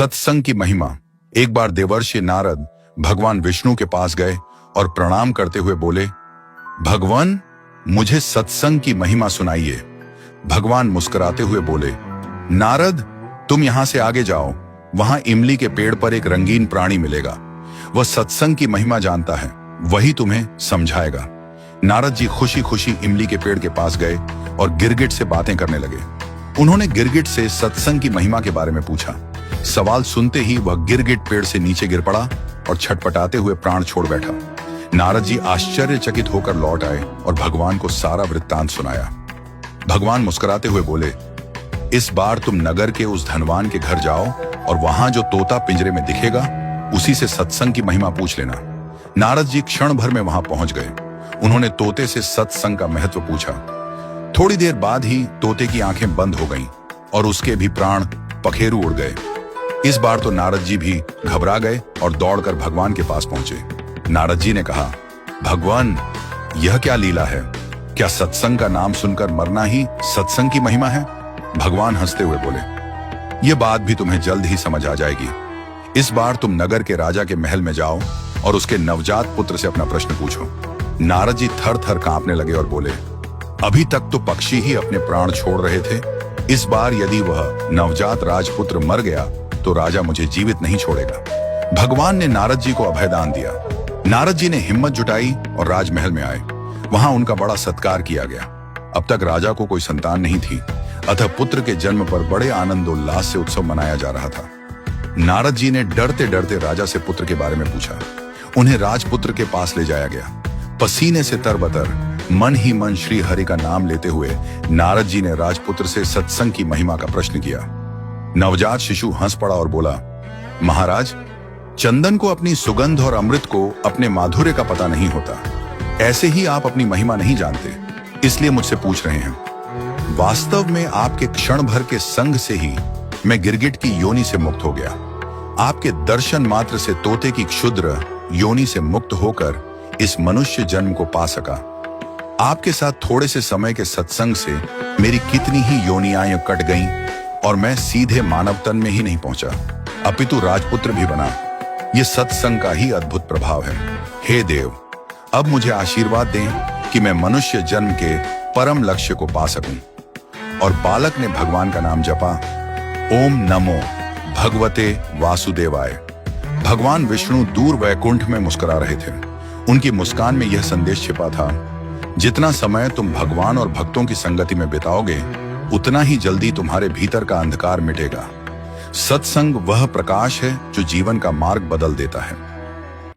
सत्संग की महिमा। एक बार देवर्षि नारद भगवान विष्णु के पास गए और प्रणाम करते हुए बोले, भगवान, मुझे सत्संग की महिमा सुनाइए। भगवान मुस्कुराते हुए बोले, नारद, तुम यहां से आगे जाओ, वहां इमली के पेड़ पर एक रंगीन प्राणी मिलेगा। वह सत्संग की महिमा जानता है, वही तुम्हें समझाएगा। नारद जी खुशी खुशी इमली के पेड़ के पास गए और गिरगिट से बातें करने लगे। उन्होंने गिरगिट से सत्संग की महिमा के बारे में पूछा। सवाल सुनते ही वह गिरगिट पेड़ से नीचे गिर पड़ा और छटपटाते हुए प्राण छोड़ बैठा। नारद जी आश्चर्यचकित होकर लौट आए और भगवान को सारा वृत्तांत सुनाया। भगवान मुस्कुराते हुए बोले, इस बार तुम नगर के उस धनवान के घर जाओ और वहां जो तोता पिंजरे में दिखेगा उसी से सत्संग की महिमा पूछ लेना। नारद जी क्षण भर में वहां पहुंच गए। उन्होंने तोते से सत्संग का महत्व पूछा। थोड़ी देर बाद ही तोते की आंखें बंद हो गईं और उसके भी प्राण पखेरु उड़ गए। इस बार तो नारद जी भी घबरा गए और दौड़कर भगवान के पास पहुंचे। नारद जी ने कहा, भगवान, यह क्या लीला है? क्या सत्संग का नाम सुनकर मरना ही सत्संग की महिमा है? भगवान हंसते हुए बोले, यह बात भी तुम्हें जल्द ही समझ आ जाएगी। इस बार तुम नगर के राजा के महल में जाओ और उसके नवजात पुत्र से अपना प्रश्न पूछो। नारद जी थर थर कांपने लगे और बोले, अभी तक तो पक्षी ही अपने प्राण छोड़ रहे थे। इस बार यदि वह नवजात राजपुत्र मर गया तो राजा मुझे जीवित नहीं छोड़ेगा। भगवान ने नारद जी को अभयदान दिया। नारद जी ने हिम्मत जुटाई और राजमहल में आए। वहां उनका बड़ा सत्कार किया गया। अब तक राजा को कोई संतान नहीं थी, अतः पुत्र के जन्म पर बड़े आनंदोल्लास से उत्सव मनाया जा रहा था। नारद जी ने डरते डरते राजा से पुत्र के बारे में पूछा। उन्हें राजपुत्र के पास ले जाया गया। पसीने से तरबतर, मन ही मन श्री हरि का नाम लेते हुए नारद जी ने राजपुत्र से सत्संग की महिमा का प्रश्न किया। नवजात शिशु हंस पड़ा और बोला, महाराज, चंदन को अपनी सुगंध और अमृत को अपने माधुर्य का पता नहीं होता। ऐसे ही आप अपनी महिमा नहीं जानते, इसलिए मुझसे पूछ रहे हैं। वास्तव में आपके क्षण भर के संग से ही मैं गिरगिट की योनि से मुक्त हो गया। आपके दर्शन मात्र से तोते की क्षुद्र योनि से मुक्त होकर इस मनुष्य जन्म को पा सका। आपके साथ थोड़े से समय के सत्संग से मेरी कितनी ही योनियां कट गईं और मैं सीधे मानव तन में ही नहीं पहुंचा, अपितु राजपुत्र भी बना। यह सत्संग का ही अद्भुत प्रभाव है। हे देव, अब मुझे आशीर्वाद दें कि मैं मनुष्य जन्म के परम लक्ष्य को पा सकूं। और बालक ने भगवान का नाम जपा, ओम नमो भगवते वासुदेवाय। भगवान विष्णु दूर वैकुंठ में मुस्कुरा रहे थे। उनकी मुस्कान में यह संदेश छिपा था, जितना समय तुम भगवान और भक्तों की संगति में बिताओगे उतना ही जल्दी तुम्हारे भीतर का अंधकार मिटेगा। सत्संग वह प्रकाश है जो जीवन का मार्ग बदल देता है।